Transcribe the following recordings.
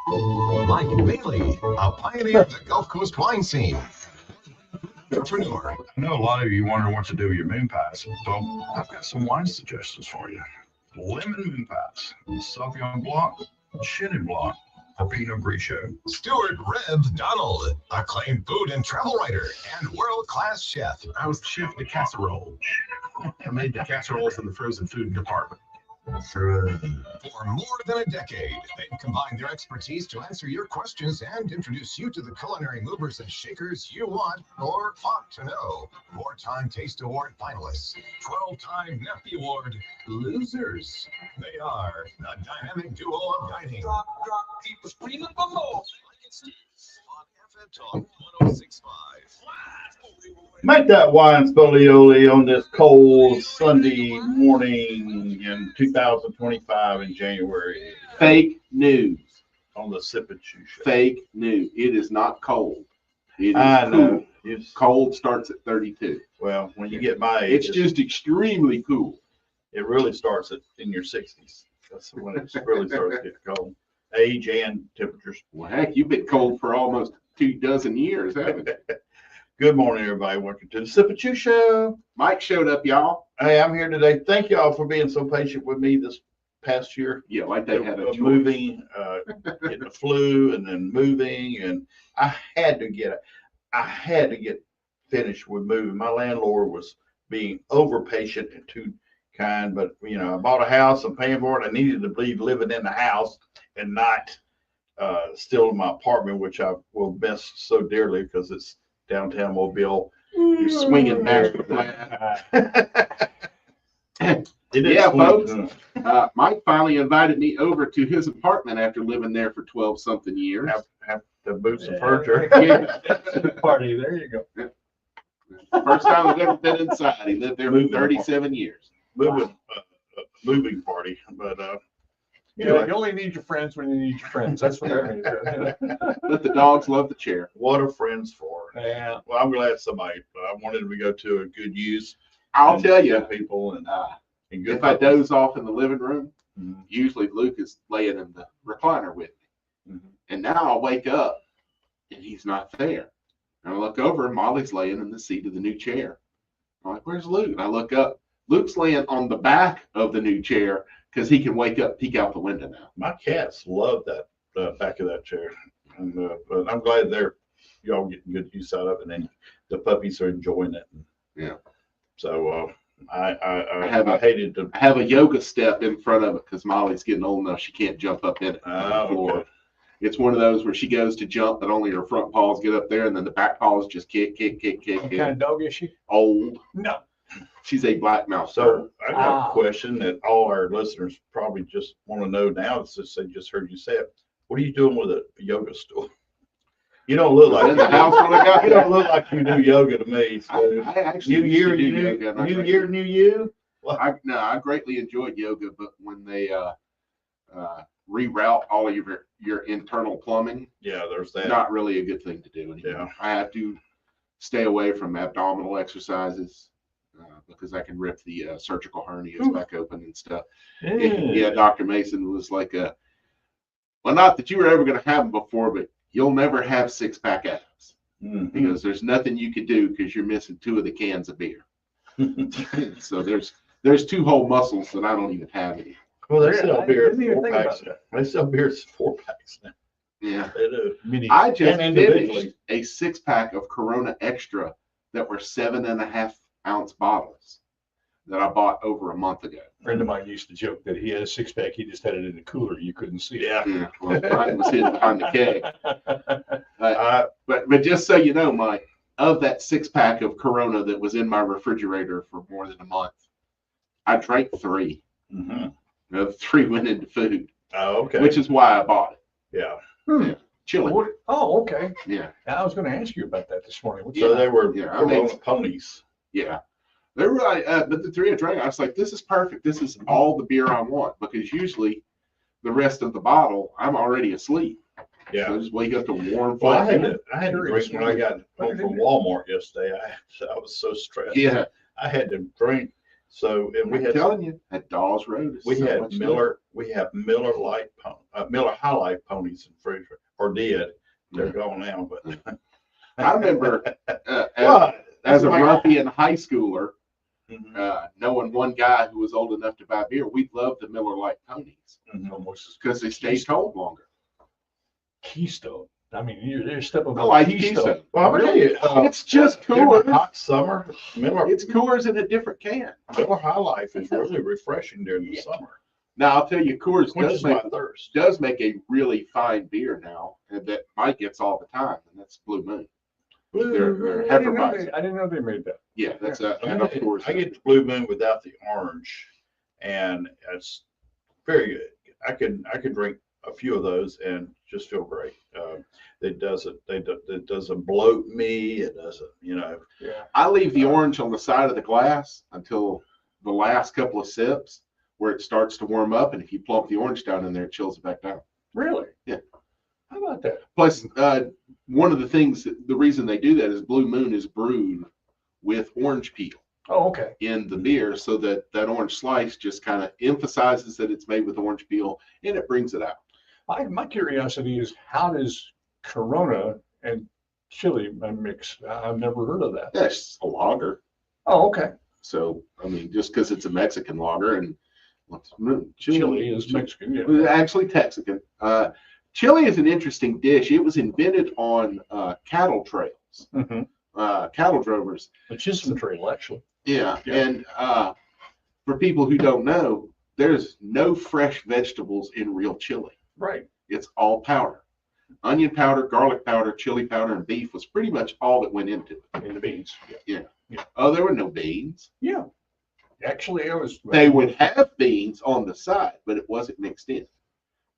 Mike Bailey, a pioneer of the Gulf Coast wine scene. Entrepreneur. I know a lot of you wonder what to do with your moon pies, so I've got some wine suggestions for you. Lemon moon pies, Sauvignon Blanc, Chenin Blanc, or Pinot Grigio. Stuart Rev Donald, acclaimed food and travel writer and world-class chef. I was chef de casserole. I made the casseroles in the frozen food department. For more than a decade, they've combined their expertise to answer your questions and introduce you to the culinary movers and shakers you want or ought to know. Four-time Taste Award finalists, 12-time Nephew Award losers. They are the dynamic duo of dining. Drop, keep screaming for more. On FM Talk 106.5. Make that wine spolioli on this cold Sunday morning in 2025 in January Fake news. on the Sip and Chew Show. Fake news. It is not cold. It is I know. cool. It's, Cold starts at 32. well, when you get my age, It's just extremely cool. it really starts in your 60s. That's when it really starts to get cold. Age and temperatures. Well, heck, you've been cold for almost 24 years, haven't you? Good morning, everybody. Welcome to the Sip and Chew Show. Mike showed up, y'all. Hey, I'm here today. Thank y'all for being so patient with me this past year. Yeah, like they had a choice. Moving, getting the flu, and then moving, and I had to get finished with moving. My landlord was being over patient and too kind, but I bought a house. I'm paying for it. I needed to be living in the house and not still in my apartment, which I will miss so dearly because it's downtown Mobile. You're swinging master plan. Yeah, folks. Mike finally invited me over to his apartment after living there for 12-something years. Have to move some furniture. Yeah. Party, there you go. First time I've ever been inside. He lived there for 37 years. Moving party, but You only need your friends when you need your friends. That's what that means. But the dogs love the chair. what are friends for? Yeah. Well, I'm glad somebody. I wanted to go to a good use. I'll tell Good you, people and good. if I doze off in the living room, Mhm. usually Luke is laying in the recliner with me. Mhm. And now I'll wake up and he's not there. And I look over and Molly's laying in the seat of the new chair. I'm like, where's Luke? And I look up. Luke's laying on the back of the new chair because he can wake up, peek out the window now. My cats love that back of that chair, and but I'm glad y'all getting good use out of it, and the puppies are enjoying it. Yeah. So I have hated to. I have a yoga step in front of it because Molly's getting old enough. She can't jump up in it on the Oh, floor. okay. It's one of those where she goes to jump, but only her front paws get up there, and then the back paws just kick. What kind of dog is she? Old. No. She's a black mouse. So I got Ah. a question that all our listeners probably just want to know now, since they just heard you say it. What are you doing with a yoga stool? You don't look like in the house when I got you there. don't look like you do yoga to me. So. I actually New used year, to do yoga, and new year, new you. I greatly enjoyed yoga, but when they reroute all of your internal plumbing, Yeah, there's that. not really a good thing to do anymore. Yeah. I have to stay away from abdominal exercises because I can rip the surgical hernias back open and stuff. Yeah, Dr. Mason was like, well, not that you were ever going to have them before, but you'll never have six-pack abs Mhm. because there's nothing you can do because you're missing 2 of the cans of beer. So there's 2 whole muscles that I don't even have any. Well, they Yeah, sell I beer didn't even 4 think about packs. They sell beer 4 packs now. Yeah. They do. Mini. I just And individually. finished a 6-pack of Corona Extra that were 7.5-ounce bottles that I bought over a month ago. A friend of mine used to joke that he had a 6-pack. He just had it in the cooler. You couldn't see it. Yeah. Yeah, well, mine was hidden behind the keg. But just so you know, Mike, of that 6-pack of Corona that was in my refrigerator for more than a month, I drank 3. Mhm. The 3 went into food, Oh, okay. which is why I bought it. Yeah. Chili. Oh, okay. Yeah, I was going to ask you about that this morning. What's So that? they were Yeah, I mean- ponies. yeah. They were right, but the 3 I drank, I was like, this is perfect. This is all the beer I want because usually the rest of the bottle, I'm already asleep. So I Yeah. just wake up to warm Well, I flat. had to drink when I got home from Walmart yesterday. I was so stressed. Yeah. I had to drink So, and we I'm had, telling you, at Dawes Road, we so had much Miller, we have Miller Miller High Life ponies in freezer, or did. They're gone now, but. I remember What? as a That's like- ruffian high schooler, Mhm. knowing one guy who was old enough to buy beer, we loved the Miller Lite ponies Almost because they stayed cold longer. Keystone. I mean, you're stepping I on like Keystone. Keystone. Well, I'm gonna tell you, It's just during cooler. the hot summer, Miller It's Coors in a different can. High Life is really refreshing during the summer. Now I'll tell you, Coors Quenches my thirst. does make a really fine beer now, and that Mike gets all the time, and that's Blue Moon. They're I didn't know Hefeweizen. I didn't know they made that. Yeah, that's a I of course. get the Blue Moon without the orange, and it's very good. I could drink a few of those and just feel great. It doesn't bloat me. It doesn't, Yeah. I leave the orange on the side of the glass until the last couple of sips, where it starts to warm up, and if you plump the orange down in there, it chills it back down. Really? Yeah. How about that? Plus, one of the things, the reason they do that is Blue Moon is brewed with orange peel Oh, okay. in the beer, so that that orange slice just kind of emphasizes that it's made with orange peel, and it brings it out. My curiosity is, how does Corona and chili mix? I've never heard of that. That's a lager. Oh, okay. So, I mean, just because it's a Mexican lager and Chili is Mexican. Well, Yeah. actually Texican. Chili is an interesting dish. It was invented on cattle trails, Mm-hmm. cattle drovers. The Chisholm Trail, actually. Yeah, Yeah. and for people who don't know, there's no fresh vegetables in real chili. Right. It's all powder. Onion powder, garlic powder, chili powder, and beef was pretty much all that went into it. In the beans. Yeah. Oh, there were no beans. Yeah. Actually, I was. They would have beans on the side, but it wasn't mixed in.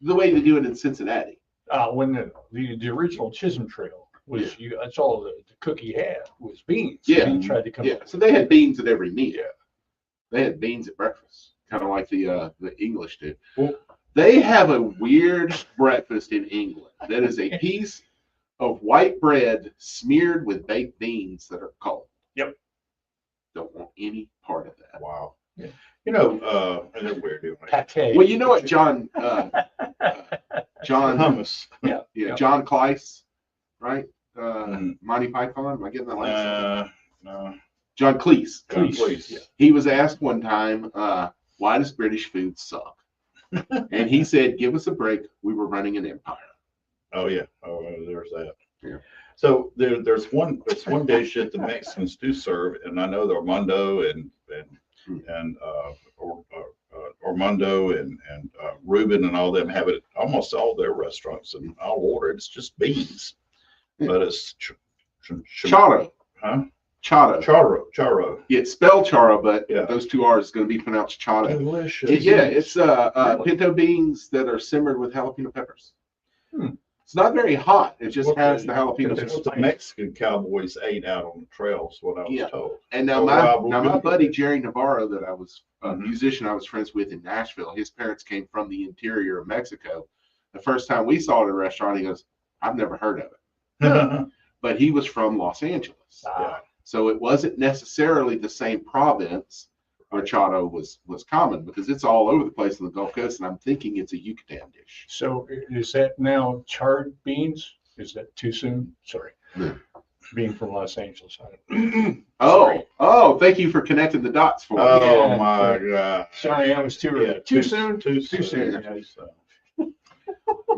The way they do it in Cincinnati. When the original Chisholm Trail was, that's all the cookie had was beans. Yeah. He tried to come Yeah, up so they had beans at every meal. They had beans at breakfast, kind of like the English do. Well- They have a weird breakfast in England. That is a piece of white bread smeared with baked beans that are cold. Yep. Don't want any part of that. wow. Yeah. You know, and they're weird doing it. pate. Well, you know what, John Hummus. John Cleese, right? Mhm. Monty Python. Am I getting that last name? No. John Cleese. Please. Yeah. He was asked one time, why does British food suck? And he said, give us a break. We were running an empire. Oh yeah. Oh, there's that. Yeah. So there's one dish that the Mexicans do serve, and I know the Armando and Armando and Reuben and all them have it at almost all their restaurants, and I'll order it. It's just beans, but it's Charo. Huh? Charo. Charo. Yeah, it's spelled charo, but Yeah. those two R's is going to be pronounced charo. Delicious. It's Really? pinto beans that are simmered with jalapeno peppers. Hmm. It's not very hot. It just Well, has the jalapeno That's what peppers. the Mexican cowboys ate out on the trails, what I was Yeah. told. And now Oh, wow, my good. buddy Jerry Navarro, that I was a Mhm. musician I was friends with in Nashville, his parents came from the interior of Mexico. The first time we saw it at a restaurant, he goes, I've never heard of it. But he was from Los Angeles. Ah, So it wasn't necessarily the same province where charo was common, because it's all over the place on the Gulf Coast, and I'm thinking it's a Yucatan dish. so is that now charred beans? Is that too soon? Sorry. No. Being from Los Angeles. Oh, thank you for connecting the dots for me. Oh Yeah. my God. Sorry, I was too early. Yeah, Too soon? Too Too soon. soon. Yeah, so.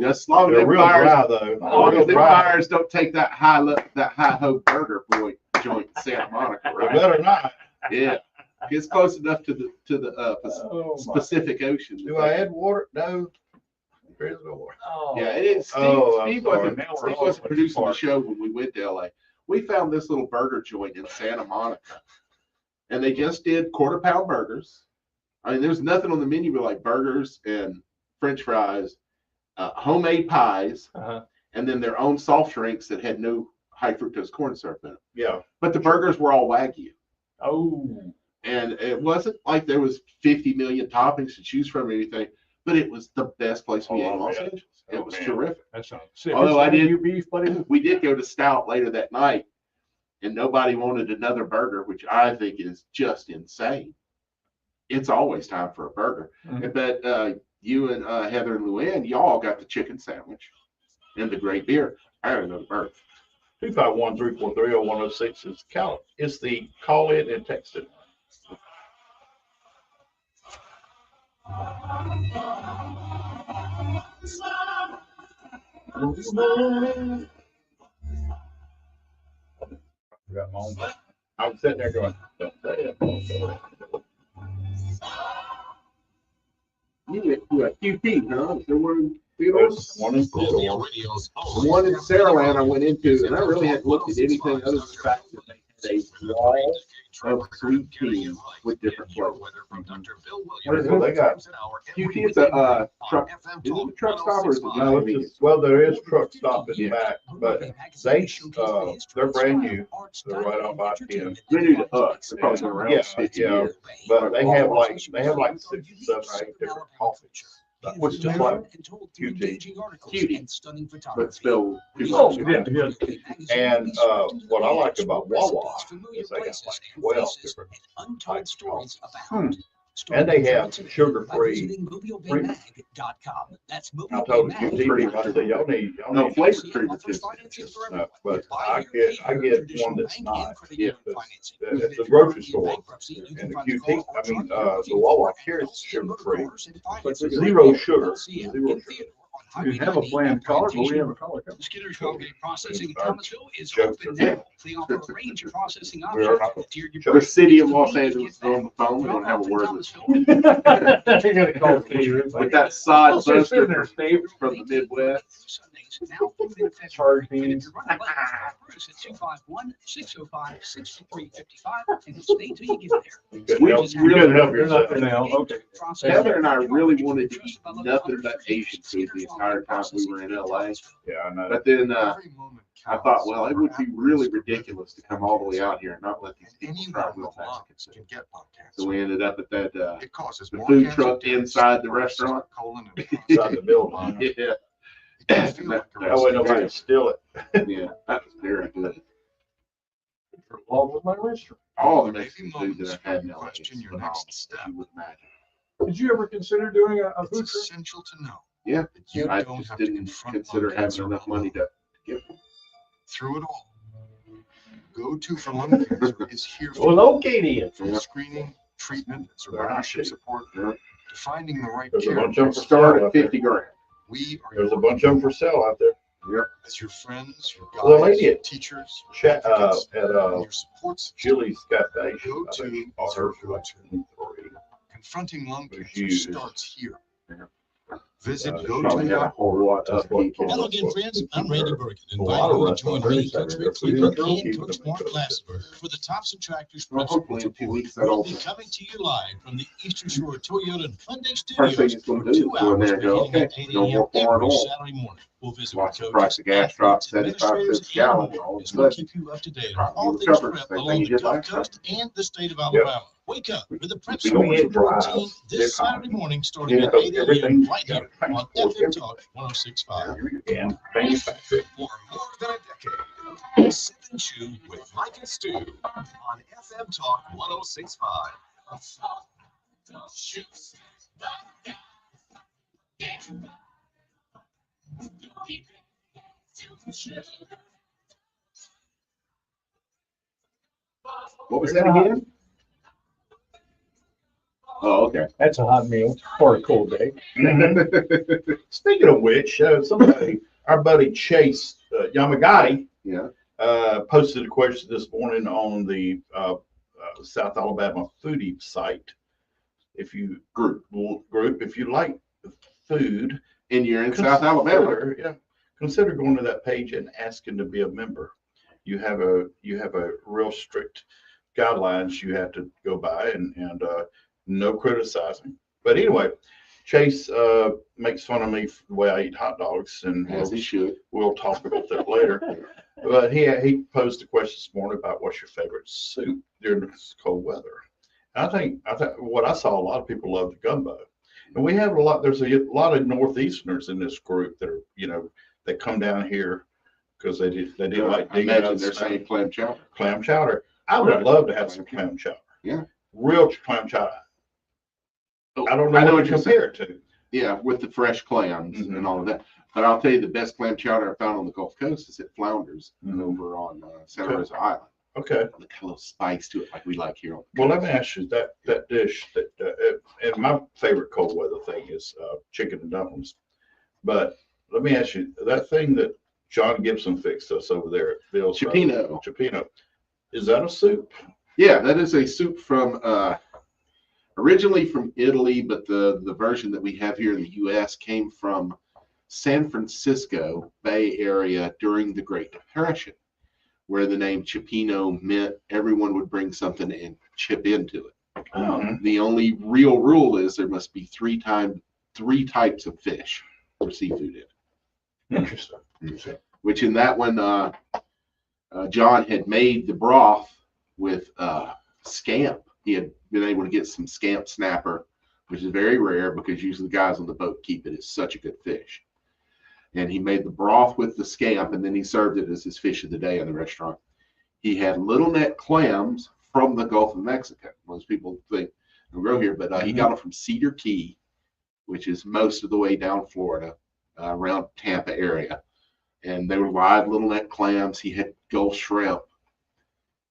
Just as long as They're them real fires, dry though. as long Real as them dry. fires don't take that high hope burger joint in Santa Monica, They right? better not. Yeah, it's close enough to the Oh, my. Pacific Ocean. Do I add water? No. There is no water. Oh. Yeah, it is. Steve, Oh, I'm Steve sorry. wasn't, Now we're Steve all wasn't over producing the park. show when we went to LA. We found this little burger joint in Santa Monica, and they just did quarter-pound burgers. I mean, there's nothing on the menu but like burgers and French fries, homemade pies, Uh-huh. and then their own soft drinks that had no high fructose corn syrup in them. Yeah. But the burgers were all Wagyu. Oh. And it wasn't like there was 50 million toppings to choose from or anything, but it was the best place we ate in Oh, Los man. Angeles. It Oh, was man. terrific. That's not. See, Although I did- you beef, buddy. We did go to Stout later that night, and nobody wanted another burger, which I think is just insane. it's always time for a burger. But you and Heather and Luann, y'all got the chicken sandwich and the great beer. I got another burger. 251-343-0106 is is the call in and text it. Got my own. I was sitting there going, don't say it. You went to a QT, huh? There were There's one in Florida. the one in Saraland I went into, and I really hadn't looked at anything other than the fact that they had a wall of sweet tea with different flavors. What is it? They got QT, it's a truck. Is it a truck stop or is it no, it's just, well, there is truck stop in the back, but they're brand new. They're right off I-10. They're new to us. They're probably been around Yeah, 50 yeah. years. But they have like 6 or 7 or 8 different coffees. What's the flavor? Cutie, but spelled Oh, yeah. And what I like about Wawa is they got like 12 different types of coffees. And they have sugar-free. I told the QT, I said, y'all need no flavor treatment. but I get one that's not. Yeah. At the grocery store and the QT, I mean, the Wawa carries sugar-free, zero sugar. We have a bland color, but we have a color. Skinner's Colgate Processing in Thomasville is Jokes open are now. They offer a range of processing We are options. not- Tiered your The city of Los Angeles is on the phone. We don't have a word with You gotta call it. with that side I'll say sit buster there, Steve. from the Midwest. Charge me. Bruce at 251-605-6355 and stay till you get there. We You really couldn't help You're yourself. not now, okay. Heather and I really wanted to eat nothing but Asian food the entire time we were in LA. Yeah, I know. But then I thought, well, it would be really ridiculous to come all the way out here and not let these people try real Mexican food. So we ended up at that the food truck inside the restaurant. Inside the building. Yeah. That way nobody can steal it. Yeah, that was very good. Along with my restaurant. All the Mexican food that I've had in LA. Question your phenomenal, next step. you would imagine. Did you ever consider doing a food It's truck? essential to know Yeah, that you I don't just have to didn't confront consider lung having cancer enough money to give. through it all. Go-to for lung cancer is here for Well, you. okay then. From screening, treatment, survivorship support, Yeah. to finding the right There's a care. bunch of them for Start sale at out there. 50 grand. We are There's a bunch of them for sale out there. as your friends, your Well, the guides, lady at teachers, Chat, advocates, at and your support system. Julie's Cafe. Go I to think all her collection. Confronting lung There's cancer huge. starts here. Yeah. Visit Probably had a go whole lot of people. Hello again, friends. I'm Randy Bergen, A lot inviting of you to join restaurants, me, Coach they're Rick pretty Cleveland, good. and Coach Mark Glassberg for the Tops and Tractors Well, Principal hopefully in 2 Report. weeks that'll We'll open. be coming to you live from the Eastern Shore Toyota and Hyundai First thing Studios it's gonna for do is 2 go in hours there and go, beginning at okay, 8 no a.m. more foreign every oil. Saturday morning. We'll visit Watch with the price coaches, of gas drop athletes, 75 administrators, cents a gallon. and more All of a as we'll sudden, keep you up to date on probably all will things cover prep the same along thing the you did Gulf last time. Coast and the state of Alabama. Wake up with the Prep We don't Sports need drives. routine They're this coming. Saturday morning starting at Because 8 a.m. everything right got here on transport, FM Talk 106.5. And manufactured. For more than a decade, Sip and Chew with Mike and Stu on FM Talk 106.5. What was that again? Oh, okay. That's a hot meal for a cold day. Speaking of which, somebody, our buddy Chase Yamagati, Yeah. posted a question this morning on the South Alabama foodie site. If you group, if you like food, And you're in South Alabama. consider going to that page and asking to be a member. You have a real strict guidelines you have to go by, and no criticizing. But anyway, Chase makes fun of me for the way I eat hot dogs, and As he should. we'll talk about that later. But he posed a question this morning about what's your favorite soup during this cold weather. And I think what I saw, a lot of people love the gumbo, and we have a lot. There's a lot of Northeasterners in this group that are that come down here because they did like I digging out imagine the they're saying clam chowder. clam chowder. I would love to have some clam chowder. Yeah. Real clam chowder. I don't know what to you're compare it to. Yeah, with the fresh clams Mhm. and all of that. But I'll tell you, the best clam chowder I found on the Gulf Coast is at Flounders over on Santa Okay. Rosa Island. Okay. With a little spice to it, like we like here on the Well, let coast. me ask you that dish that, and my favorite cold weather thing is chicken and dumplings. But let me ask you that thing that John Gibson fixed us over there at Bill's. Cioppino. Cioppino. Is that a soup? Yeah, that is a soup from originally from Italy, but the version that we have here in the U.S. came from San Francisco Bay Area during the Great Depression, where the name Cioppino meant everyone would bring something and chip into it. Mhm. The only real rule is there must be three types of fish or seafood in it. Interesting. Which in that one, John had made the broth with scamp. He had been able to get some scamp snapper, which is very rare because usually the guys on the boat keep it as such a good fish. And he made the broth with the scamp, and then he served it as his fish of the day in the restaurant. He had little neck clams from the Gulf of Mexico. Most people think they grow here, but he got them from Cedar Key, which is most of the way down Florida, around Tampa area. And they were live little neck clams. He had Gulf shrimp.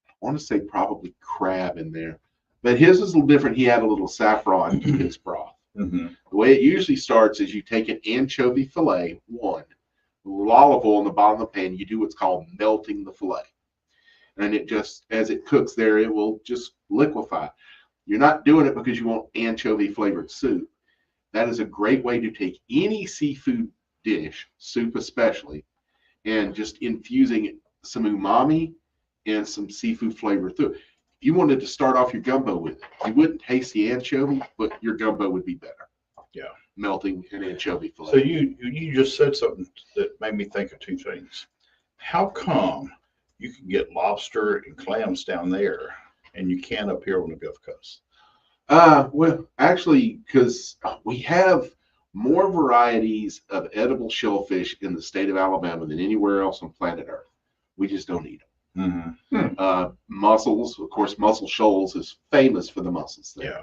I want to say probably crab in there. But his is a little different. He had a little saffron to his broth. Mm-hmm. The way it usually starts is you take an anchovy fillet, one, a little olive oil in the bottom of the pan. You do what's called melting the fillet. And it just, as it cooks there, it will just liquefy. You're not doing it because you want anchovy flavored soup. That is a great way to take any seafood dish, soup especially, and just infusing some umami and some seafood flavor through it. If you wanted to start off your gumbo with it, you wouldn't taste the anchovy, but your gumbo would be better. Yeah. Melting an anchovy fillet. So you just said something that made me think of two things. How come you can get lobster and clams down there and you can't up here on the Gulf Coast? Well, actually, because we have more varieties of edible shellfish in the state of Alabama than anywhere else on planet Earth. We just don't eat them. Mm-hmm. Mussels, of course, Muscle Shoals is famous for the mussels there. Yeah.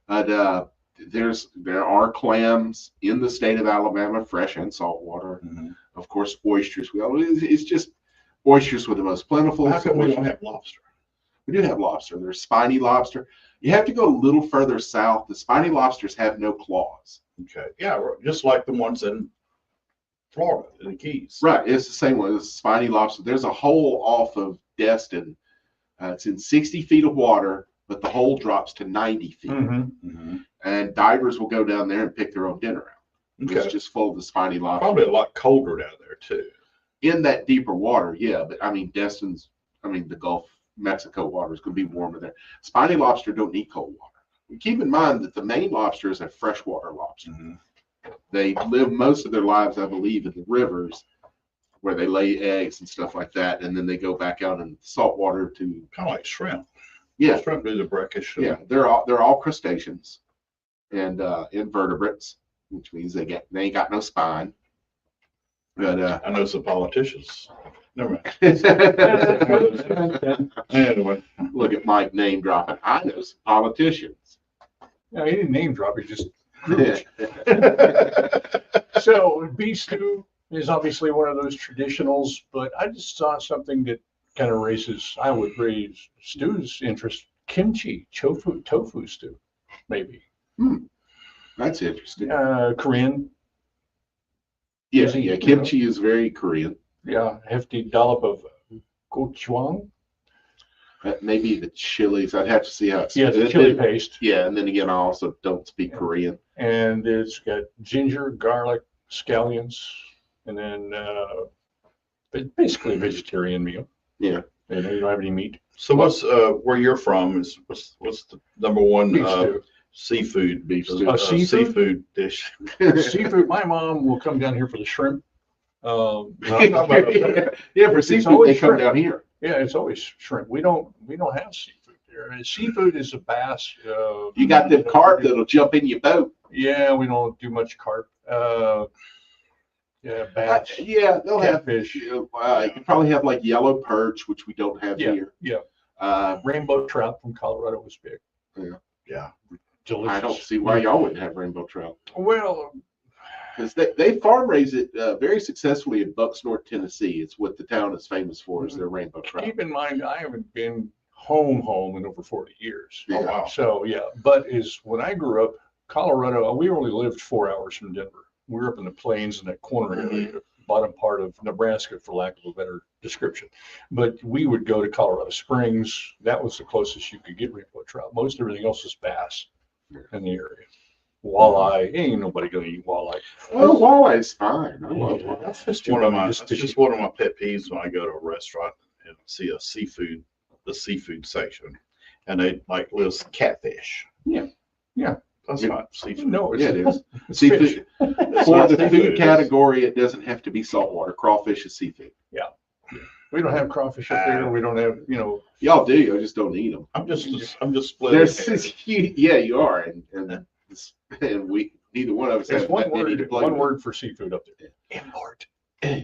But there are clams in the state of Alabama, fresh and saltwater. Mm-hmm. Of course, oysters. It's just oysters were the most plentiful. How come we don't have lobster? We do have lobster. There's spiny lobster. You have to go a little further south. The spiny lobsters have no claws. Okay. Yeah, just like the ones in Florida, in the Keys. Right. It's the same one. It's spiny lobster. There's a hole off of Destin. It's in 60 feet of water, but the hole drops to 90 feet. Mm-hmm. Mm-hmm. And divers will go down there and pick their own dinner out. Okay. It's just full of the spiny lobster. Probably a lot colder down there too. In that deeper water, yeah. But I mean, the Gulf Mexico water is going to be warmer there. Spiny lobster don't need cold water. Keep in mind that the main lobster is a freshwater lobster. Mm-hmm. They live most of their lives, I believe, in the rivers where they lay eggs and stuff like that, and then they go back out in salt water to Kind of like shrimp. yeah, Shrimp do the brackish. yeah. They're all crustaceans and invertebrates, which means they ain't got no spine. But I know some politicians. Never mind. Anyway. look at Mike name dropping. I know some politicians. No, he didn't name drop. He just So beef stew is obviously one of those traditionals, but I just saw something that kind of I would raise Stu's interest. Kimchi, tofu stew, maybe. That's interesting. Korean. Yeah, kimchi is very Korean. Yeah, hefty dollop of gochujang. Maybe the chilies. I'd have to see how it's. Yeah, the chili paste. Yeah, and then again, I also don't speak Korean. And it's got ginger, garlic, scallions, and then basically a vegetarian meal. Yeah. And you don't have any meat. So what's where you're from is what's the number one Beef stew. seafood Seafood? seafood dish? Seafood. My mom will come down here for the shrimp. Yeah, for It's seafood, always they come shrimp. down here. Yeah, it's always shrimp. We don't have seafood here. Seafood is a bass. You got them carp that'll jump in your boat. Yeah, we don't do much carp. Yeah, bass. Yeah, they'll have. Catfish. You probably have like yellow perch, which we don't have Yeah, here. yeah. Uh, Rainbow trout from Colorado was big. Yeah. delicious. I don't see why y'all wouldn't have rainbow trout. Well, Because they farm raise it very successfully in Bucks, North Tennessee. It's what the town is famous for, is their rainbow trout. keep in mind, I haven't been home in over 40 years. Oh, wow. So, yeah, but when I grew up, Colorado, we only lived 4 hours from Denver. We were up in the plains in that corner area, bottom part of Nebraska, for lack of a better description. But we would go to Colorado Springs. That was the closest you could get rainbow trout. Most everything else is bass in the area. Walleye, ain't nobody gonna eat walleye. Well, walleye is fine. I love walleye. That's just One of my, just it's just one of my pet peeves when I go to a restaurant and see the seafood section, and they like list catfish. Yeah. That's Yeah. not seafood. No, Yeah, it is. it's Seafood. fish. It's For not the seafood, food it is. category, it doesn't have to be saltwater. Crawfish is seafood. We don't have crawfish up there. We don't have, Y'all do. You just don't eat them. I'm just splitting hairs. Yeah, you are, and we neither one of us there's have one that many to word, play one with. word for seafood up there. Import.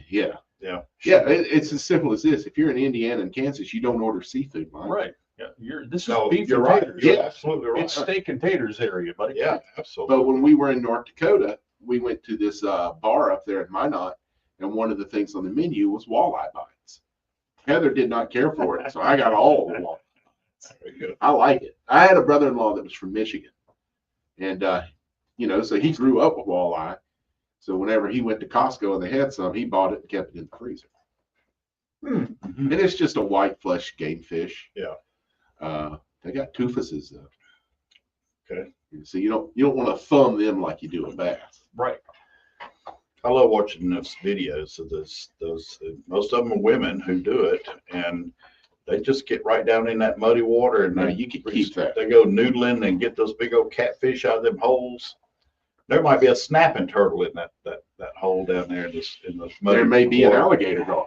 Yeah, Yeah. it's as simple as this. If you're in Indiana and Kansas, you don't order seafood, Mike. Right. Yeah. This is No, beef you're and right. taters. You're absolutely right. It's steak and taters area, buddy. Yeah, absolutely. But when we were in North Dakota, we went to this bar up there at Minot, and one of the things on the menu was walleye bites. Heather did not care for it, so I got all of the walleye. Very good. I like it. I had a brother-in-law that was from Michigan, and so he grew up with walleye. So whenever he went to Costco and they had some, he bought it and kept it in the freezer. And it's just a white flesh game fish. Yeah. They got toofuses though. Okay. So you don't want to thumb them like you do a bass. Right. I love watching those videos of those. Most of them are women who do it, and they just get right down in that muddy water, and Now you can keep that. They go noodling and get those big old catfish out of them holes. There might be a snapping turtle in that hole down there in the muddy. There may be an water. alligator dog.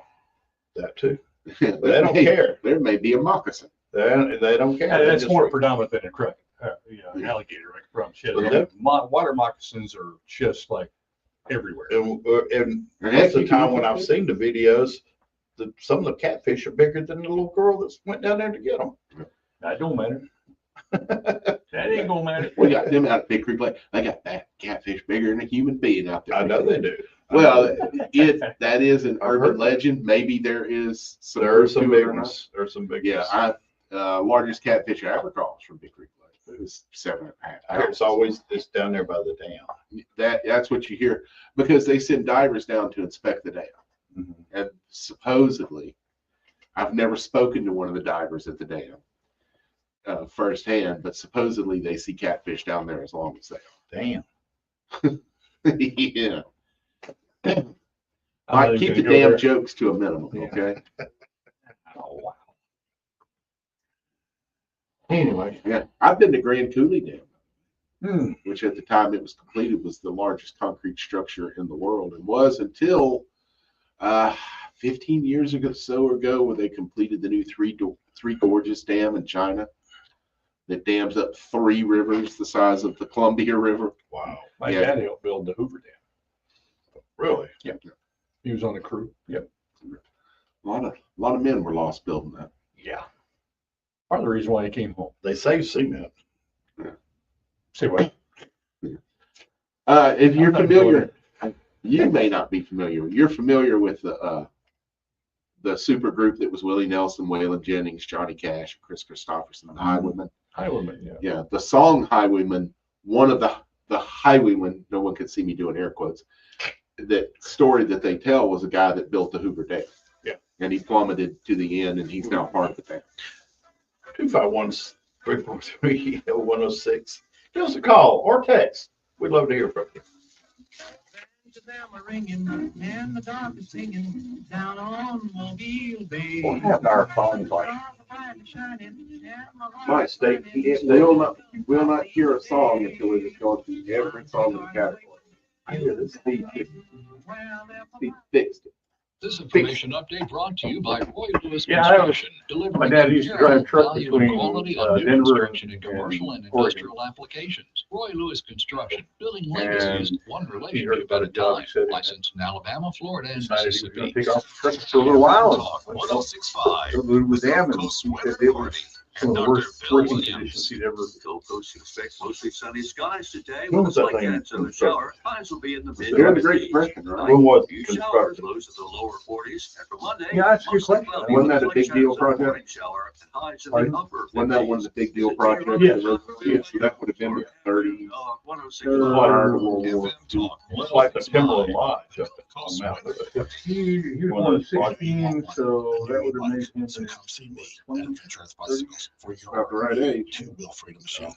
That too. They don't care. There may be a moccasin. They don't care. Yeah, They that's just- more predominant than a kraken. An alligator, I can promise you. But that- Water moccasins are just like everywhere. And most of the time when I've seen the videos, some of the catfish are bigger than the little girl that went down there to get them. That don't matter. That ain't gonna matter. We got them out at Big Creek Lake. They got that catfish bigger than a human being out there. I know they do. Well, that is an urban legend. Maybe there is some. There are truth some to it big or not. ones. There's some big Yeah, ones. largest catfish I ever caught was from Big Creek Lake. It was 7.5 I hear it's down there by the dam. That's what you hear because they send divers down to inspect the dam. Mhm. And supposedly, I've never spoken to one of the divers at the dam firsthand, but supposedly they see catfish down there as long as they Damn. are. Yeah. I'm Mike, not keep even the gonna go damn there. jokes to a minimum, Yeah. okay? Oh, wow. Anyway. Yeah. I've been to Grand Coulee Dam, Hmm. which at the time it was completed was the largest concrete structure in the world, and was until 15 years ago where they completed the new Three Gorges Dam in China that dams up 3 rivers the size of the Columbia River. Wow. My Yeah. dad helped build the Hoover Dam. Really? He was on the crew. Yep. A lot of men were lost building that. Yeah. Part of the reason why he came home. They save cement. Say what? If you're I'm not familiar, you may not be familiar. You're familiar with the super group that was Willie Nelson, Waylon Jennings, Johnny Cash, and Chris Christopherson, the Highwaymen. Highwayman, yeah. Yeah, the song Highwayman, one of the Highwaymen, no one could see me doing air quotes, that story that they tell was a guy that built the Hoover Dam. Yeah. And he plummeted to the end, and he's now part of the dam. 251-343-0106. Give us a call or text. We'd love to hear from you. What happened to our phones like? My state, it will not hear a song until it has gone through every song in the category. I hear this Steve fixed it. This information update brought to you by Roy Lewis Yeah, I was- Construction, delivering my dad used to drive truck value and between, quality on new Denver construction in and commercial and Oregon. industrial applications. Roy Lewis Construction, building And legacies one he heard relationship about at a a job, time. he said, Licensed in Alabama, Florida, and decided he was gonna Mississippi. take off the truck for a little while. Talk 1065. Go to the dam and Coast he Weather said it Authority. was some of the worst working conditions he'd ever. Gulf Coast expect mostly sunny skies today. When With was a that slight thing chance of a shower. Highs will be in the mid During the Great 50s. Depression, right? When was Few it showers, constructed? lows in the lower 40s. And for Monday, Yeah, that's a good mostly question. cloudy Wasn't with that a slight big deal chance of a project? morning shower and highs in Pardon? the upper Wasn't that one of the big deal projects? Yes. Yes. That would have been the 30s. 106. Prior to World War FM Talk. It's like the Timberland Lodge up Cost on Mount. He was One born of in those 16, so that would have made him So come see me 20, at Adventure Earth Bicycles for About the your right age. two-wheel freedom machine.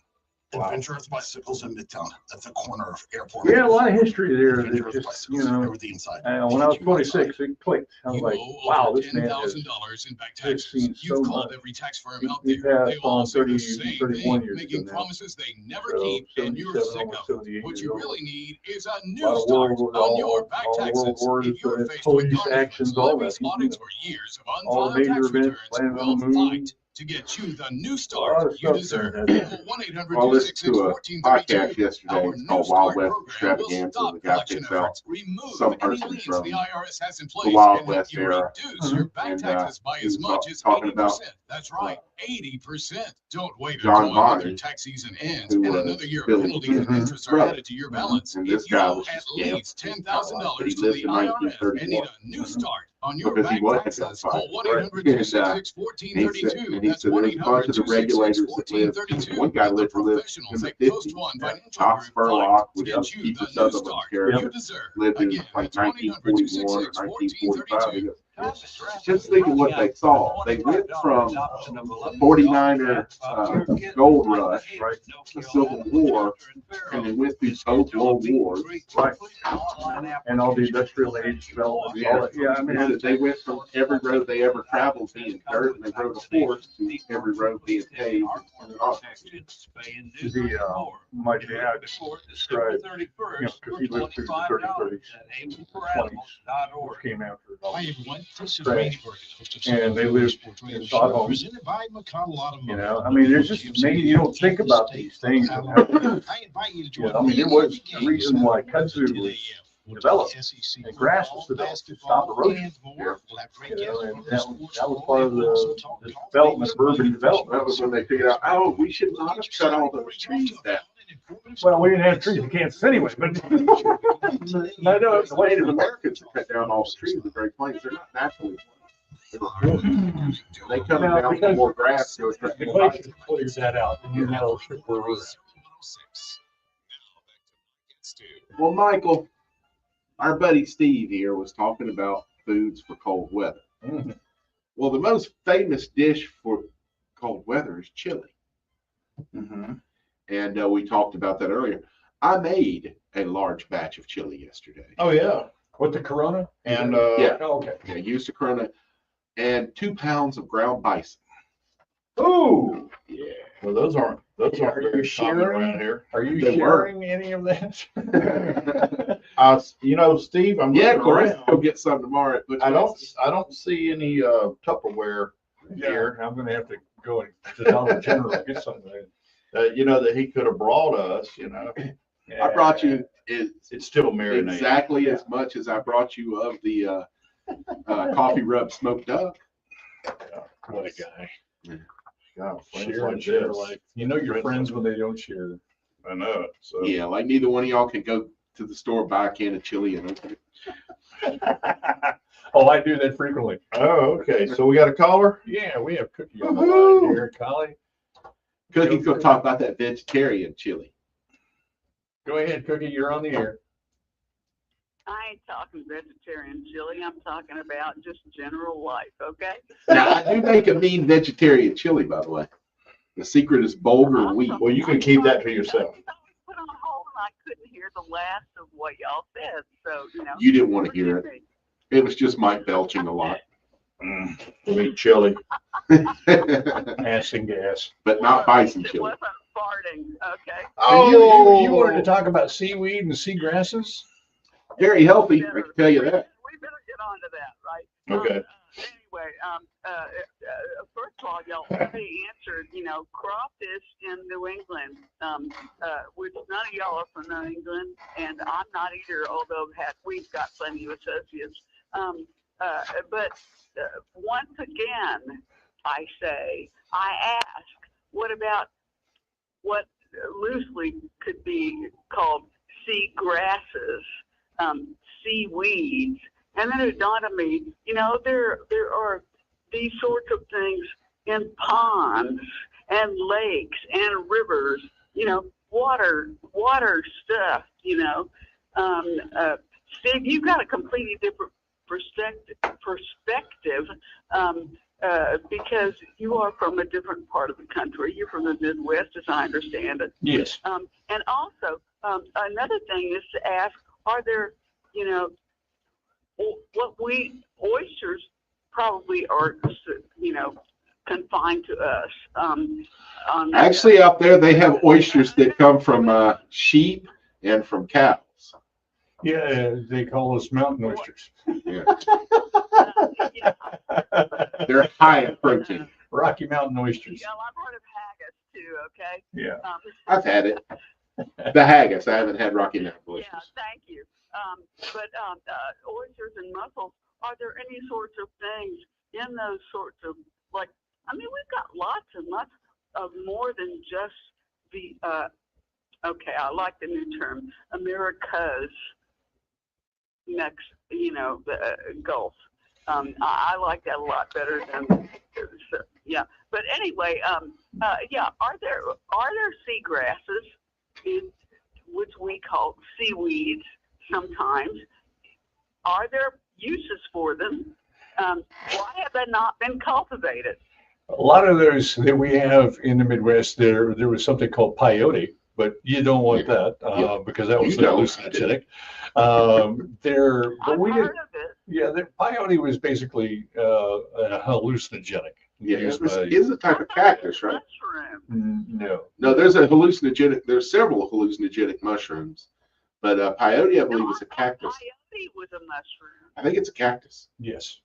Wow. Adventure Earth Bicycles in Midtown at the corner of Airport. Yeah, a lot of history there Adventure that Earth just, Bicycles, you know, everything inside. when I was Teach you outside. 26, it clicked. I was You like, owe wow, over this man has, $10,000 in back has taxes. seen so You've called much. every tax firm He- out he there. They passed all on say the 30, same 31 thing, years making ago now. promises they never So keep, and you're 77, sick almost of 78 what years you old. really need is a A new lot of start world, on your back all taxes. world wars, If you're it's faced with police car actions, all levies, that. audits, or years of All the unfiled major tax events, returns, landing on we'll the moon. fight to get you the new A lot start of you stuff deserve. there. Call 1-800-266-1432. I listened to a podcast yesterday. Our It's New called Wild Start West program will Extravaganza. stop The guy collection picks out efforts, remove some any person liens from the IRS has in place, the Wild and help West you era. reduce your back And taxes by he as was much as talking 80%. about That's right, 80%. Don't wait John until another Bonner, tax season ends who and was another year of Billy penalties and Keaton's interest are brother. added to your balance. And If this you guy owe was at just scammed. least $10,000 But he to lived the in IRS and need 1931. a new start on your Because he back wasn't taxes, gunfight. call Right. 1-800-266-1432. And he That's said there's a bunch of the regulators that live. 1-800-266-1432. One guy The lived in professionals the at 50s. Coast One Financial Knox Group Spurlock, fight to which get was you Keith the new Sutherland's start character, you deserve. lived in Again, like that's 1941 or 1945. 1-800-266-1432. Just think of what they saw. They went from the 49er gold rush, right, the Civil War, and they went through both world wars. Right. And all the industrial age development. All that. Yeah, I mean, And they went from every road they ever traveled being dirt, and they rode a horse, to every road being paved. my dad described, because he lived through the 30s, 20s, came after it all. I went to Right. and And they lived in sod homes. presented by McConnell Automotive. You know, I mean, there's just many, you don't think about these things. And how, I invite you to you join know, I mean, there me was at the a reason why games kudzu Saturday was at developed, SEC and grass was football, developed to stop basketball, erosion. and more. We'll have great You know, guests and from that sports was, that was world. part of We'll also the talk golf, development of urban development. That was when they figured out, oh, we should not have cut all those trees down. Well, we didn't have trees in Kansas anyway, but I know it's the way Native to Americans cut down all the trees in the Great Plains. They're not naturally. They were formed. They cut them down for more grass, so it's the glacier clears that out, and you know where we're at. Well, Michael, our buddy Steve here was talking about foods for cold weather. Mhm. Well, the most famous dish for cold weather is chili. And we talked about that earlier. I made a large batch of chili yesterday. Oh, yeah. With the Corona? And, Yeah. Oh, okay. I used a Corona and 2 pounds of ground bison. Oh, Yeah. well, those aren't Are very you common sharing? around here. are you They were. sharing any of that? You know, Steve, I'm Yeah, looking Correct. around. Go get some tomorrow. At Butch I Weston's. don't see any Tupperware here. I'm gonna have to go to Dollar General and get something. You know, that he could have brought us, you know. I brought you It's still marinated. exactly as much as I brought you of the coffee rub smoked duck. What a guy. God, friends Share and like share, this. like, you know your friends when they don't share. I know it. So Yeah, like neither one of y'all can go to the store, buy a can of chili and open it. Oh, I do that frequently. Oh, okay. So we got a caller? Yeah, we have Cookie on the Woohoo! line here, Collie. Cookie's gonna talk about that vegetarian chili. Go ahead, Cookie, you're on the air. I ain't talking vegetarian chili. I'm talking about just general life, okay? Now, I do make a mean vegetarian chili, by the way. The secret is bulgur wheat. Well, you can keep that to yourself. I put on hold and I couldn't hear the last of what y'all said, so, you know. You didn't want to hear forgive it. me. It was just Mike belching a lot. We eat chili. Ass and gas. But not bison It chili. wasn't farting, okay? So you wanted to talk about seaweed and seagrasses? Very healthy, I can tell you that. We better get on to that, right? Okay. Anyway, first of all, y'all already answered, you know, crawfish in New England, which none of y'all are from New England, and I'm not either, although we've got plenty of associates. But once again, I say, I ask, what about what loosely could be called sea grasses, seaweeds? And then it dawned on me, there are these sorts of things in ponds and lakes and rivers, water stuff, Steve, you've got a completely different perspective because you are from a different part of the country. You're from the Midwest, as I understand it. Yes. And also, another thing is to ask, are there, oysters probably are, confined to us. Actually, out there, they have oysters that come from sheep and from cows. Yeah, they call us mountain oysters. Yeah. They're high in protein. Rocky Mountain oysters. Yeah, I've heard of haggis too, okay? Yeah. I've had it. The haggis. I haven't had Rocky Mountain oysters. Yeah, thank you. But oysters and mussels, are there any sorts of things in those sorts of, we've got lots and lots of more than just the, okay, I like the new term, America's next, the Gulf. I like that a lot better than, yeah. But anyway, are there sea grasses, which we call seaweeds sometimes? Are there uses for them? Why have they not been cultivated? A lot of those that we have in the Midwest, there was something called peyote, but you don't want that because that was hallucinogenic. I've heard of it. Yeah, the peyote was basically a hallucinogenic. Yeah, it's a type of cactus, right? Mushroom. No, there's a hallucinogenic. There's several hallucinogenic mushrooms, but peyote, I believe, is a cactus. Peyote was a mushroom. I think it's a cactus. Yes.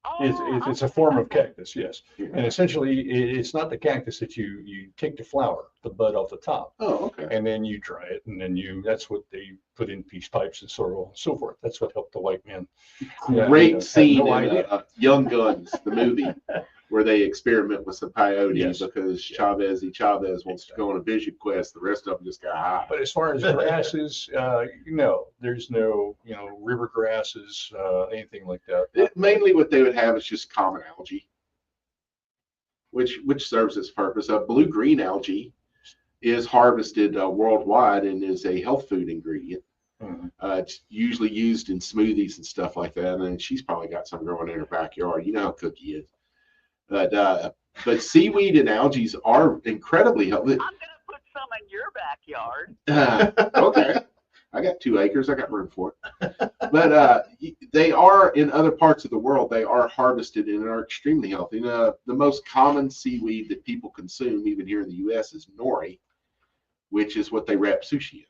Oh, It's a form of cactus, yes. And essentially, it's not the cactus that you take the flower, the bud off the top. Oh, okay. And then you dry it, and then that's what they put in peace pipes and so forth. That's what helped the white man. Great scene in Young Guns, the movie, where they experiment with some peyote because Chavez wants to go on a vision quest. The rest of them just got high. But as far as grasses, there's no, river grasses, anything like that. Mainly what they would have is just common algae, which serves its purpose. Blue-green algae is harvested worldwide and is a health food ingredient. Mm-hmm. It's usually used in smoothies and stuff like that. And she's probably got some growing in her backyard. You know how Cookie is. But seaweed and algae are incredibly healthy. I'm going to put some in your backyard. Okay. I got 2 acres. I got room for it. But they are, in other parts of the world, they are harvested and are extremely healthy. The most common seaweed that people consume, even here in the U.S., is nori, which is what they wrap sushi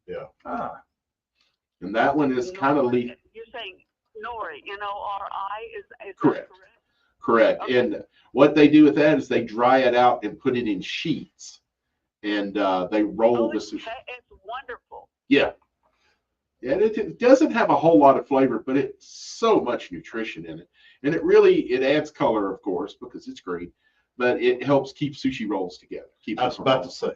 in. Yeah. And that one is kind of You're saying nori, N-O-R-I, is correct. That correct? Okay. And what they do with that is they dry it out and put it in sheets, and they roll the sushi. It's wonderful. Yeah. And it doesn't have a whole lot of flavor, but it's so much nutrition in it. And it adds color, of course, because it's green, but it helps keep sushi rolls together. I was about to say.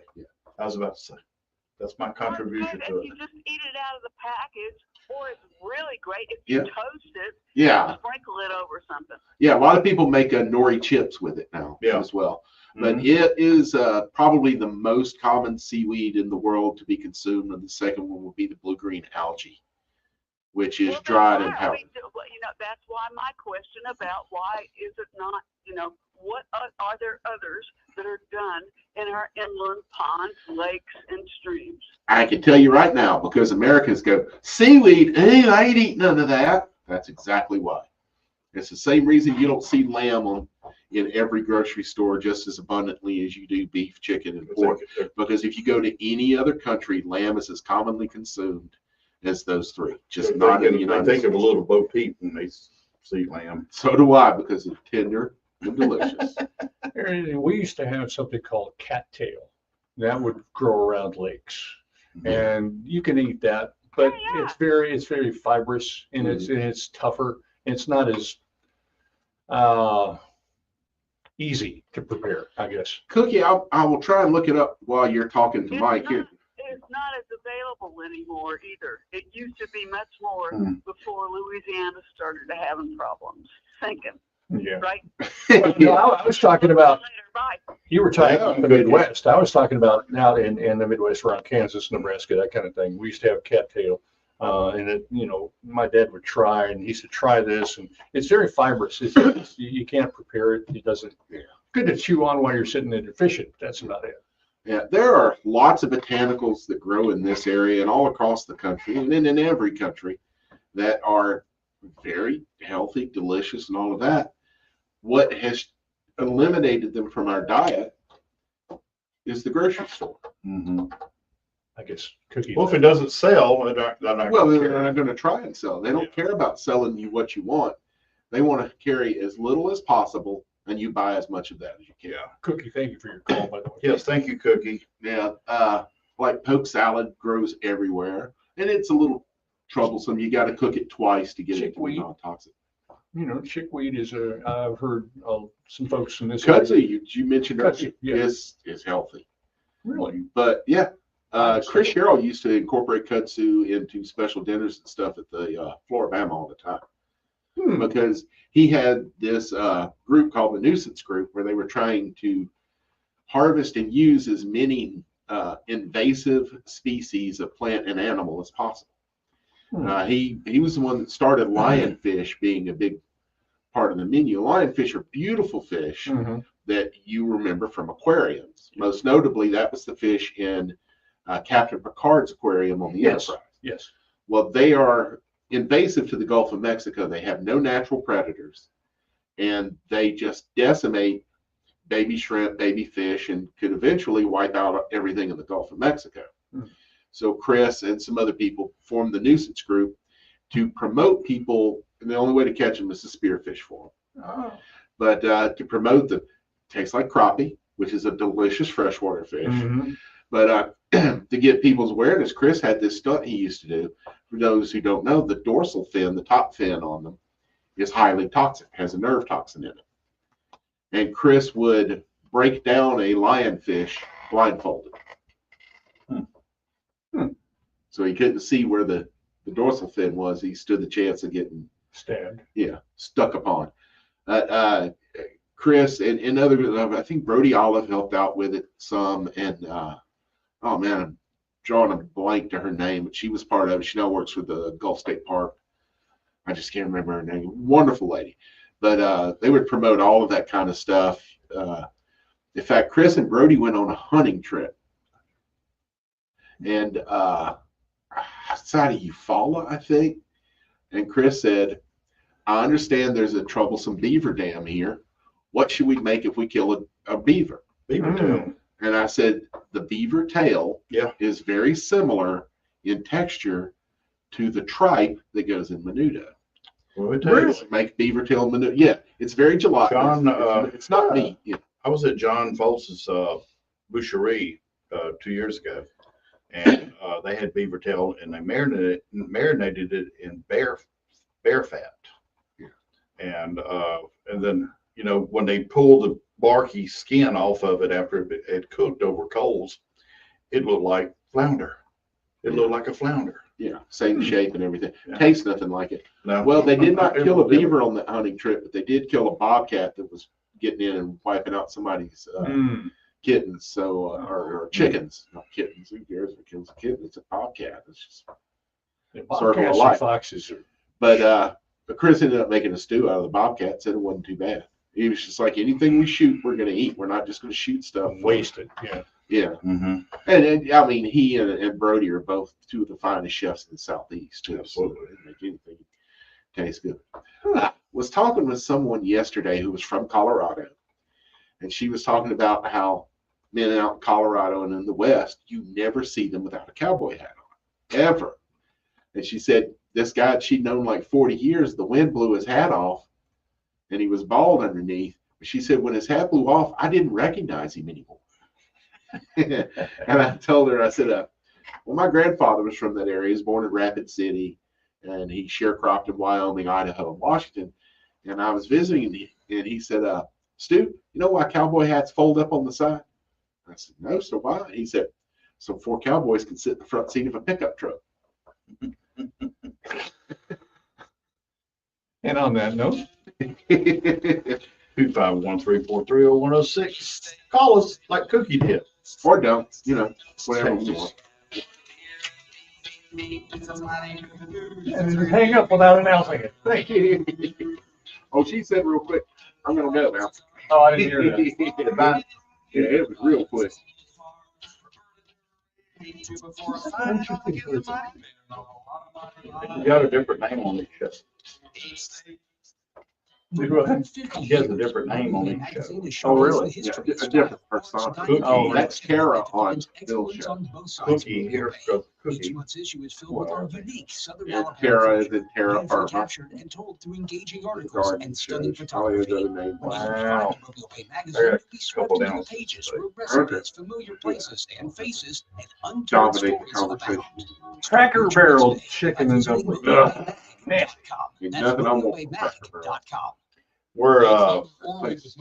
That's my contribution to it. You just eat it out of the package, or it's really great if you toast it. Yeah. Sprinkle it over something. Yeah, a lot of people make nori chips with it now as well. But it is probably the most common seaweed in the world to be consumed, and the second one will be the blue-green algae, which is dried and powdered. That's why my question about why is it not, what are there others that are done in our inland ponds, lakes, and streams? I can tell you right now, because Americans go, seaweed, I ain't eating none of that. That's exactly why. It's the same reason you don't see lamb in every grocery store just as abundantly as you do beef, chicken, and pork. Because if you go to any other country, lamb is as commonly consumed as those three. Just not in the United States. I think of a little Bo Peep when they see lamb. So do I, because it's tender and delicious. We used to have something called cattail that would grow around lakes, and you can eat that, but it's very fibrous and it's tougher. It's not as easy to prepare, I guess. Cookie, I will try and look it up while you're talking to Mike here. It's not as available anymore either. It used to be much more Hmm. before Louisiana started to having problems. Thinking, Yeah. right? Well, no, I was talking about, Later, bye. you were talking Yeah, about the good. Midwest. I was talking about out in the Midwest around Kansas, Nebraska, that kind of thing. We used to have cattail. And it, my dad would try, and he said, try this. And it's very fibrous. You can't prepare it. It doesn't, good to chew on while you're sitting there fishing. That's about it. Yeah, there are lots of botanicals that grow in this area and all across the country and in every country that are very healthy, delicious, and all of that. What has eliminated them from our diet is the grocery store. Mm-hmm. I guess cookies. Well, if it doesn't sell, they're not Well, gonna they're care. not going to try and sell. They don't care about selling you what you want. They want to carry as little as possible, and you buy as much of that as you can. Yeah. Cookie, thank you for your call, by the way. Yes, thank you, Cookie. Yeah, like poke salad grows everywhere, and it's a little troublesome. You got to cook it twice to get it to be Chickweed. non-toxic. Chickweed is I've heard some folks in this Kudzu, you mentioned Kudzu, earlier, yeah. is healthy. Really? But yeah, Chris Sherrill used to incorporate kudzu into special dinners and stuff at the Floribama all the time. Because he had this group called the Nuisance Group where they were trying to harvest and use as many invasive species of plant and animal as possible. He was the one that started lionfish being a big part of the menu. Lionfish are beautiful fish that you remember from aquariums. Most notably, that was the fish in Captain Picard's aquarium on the Enterprise. Yes. Well, they are invasive to the Gulf of Mexico. They have no natural predators, and they just decimate baby shrimp, baby fish, and could eventually wipe out everything in the Gulf of Mexico. So Chris and some other people formed the Nuisance Group to promote people, and the only way to catch them is to spearfish for them. But to promote the tastes like crappie, which is a delicious freshwater fish. But to get people's awareness, Chris had this stunt he used to do. For those who don't know, the dorsal fin, the top fin on them, is highly toxic, has a nerve toxin in it. And Chris would break down a lionfish blindfolded. So he couldn't see where the dorsal fin was. He stood the chance of getting stabbed. Yeah, stuck upon. Chris and other, I think Brody Olive helped out with it some. And oh man, I'm drawing a blank to her name, but she was part of it. She now works for the Gulf State Park. I just can't remember her name. Wonderful lady. But they would promote all of that kind of stuff. In fact, Chris and Brody went on a hunting trip. And outside of Eufaula, I think. And Chris said, I understand there's a troublesome beaver dam here. What should we make if we kill a beaver? Beaver tail. And I said, the beaver tail is very similar in texture to the tripe that goes in menudo. Make beaver tail menudo. Yeah, it's very gelatinous. John, it's not meat. Yeah. I was at John Foltz's boucherie 2 years ago, and they had beaver tail, and they marinated it in bear fat. And then when they pulled the barky skin off of it after it had cooked over coals, it looked like flounder. It looked like a flounder. Yeah, same shape and everything. Tastes nothing like it. No. Well, they did not kill a beaver on the hunting trip, but they did kill a bobcat that was getting in and wiping out somebody's kittens, or chickens, not kittens. Who cares if it kills a kitten? It's a bobcat. It's just circle of life. Foxes. But Chris ended up making a stew out of the bobcat. Said it wasn't too bad. He was just like, anything we shoot, we're going to eat. We're not just going to shoot stuff. Wasted. Yeah. Yeah. Mm-hmm. And I mean, he and Brody are both two of the finest chefs in the Southeast, too. Absolutely. So they make anything taste good. I was talking with someone yesterday who was from Colorado, and she was talking about how men out in Colorado and in the West, you never see them without a cowboy hat on, ever. And she said this guy she'd known like 40 years, the wind blew his hat off, and he was bald underneath. She said when his hat blew off, I didn't recognize him anymore. And I told her, I said, well, my grandfather was from that area. He was born in Rapid City, and he sharecropped in Wyoming, Idaho, and Washington. And I was visiting him, and he said, Stu, you know why cowboy hats fold up on the side? I said, no, so why? He said, so 4 cowboys can sit in the front seat of a pickup truck. And on that note, 251-343-0106. Call us like Cookie did. Or don't, you know, whatever you want. and hang up without announcing it. Thank you. Oh, she said real quick, I'm going to go now. Oh, I didn't hear that. Yeah, it was real quick. You got a different name on each show. He has a different name on each show. Oh, really? Yeah, a different persona. Oh, that's Kara on Bill's show. Cookie here goes Cookie. Well, yeah, Kara is in Terra Firma. Garden shows, all his other names. Wow. I got a couple down. Dominate the conversation. Cracker Barrel chicken and dumplings. Ugh, nasty. There's nothing I want from Cracker Barrel. We're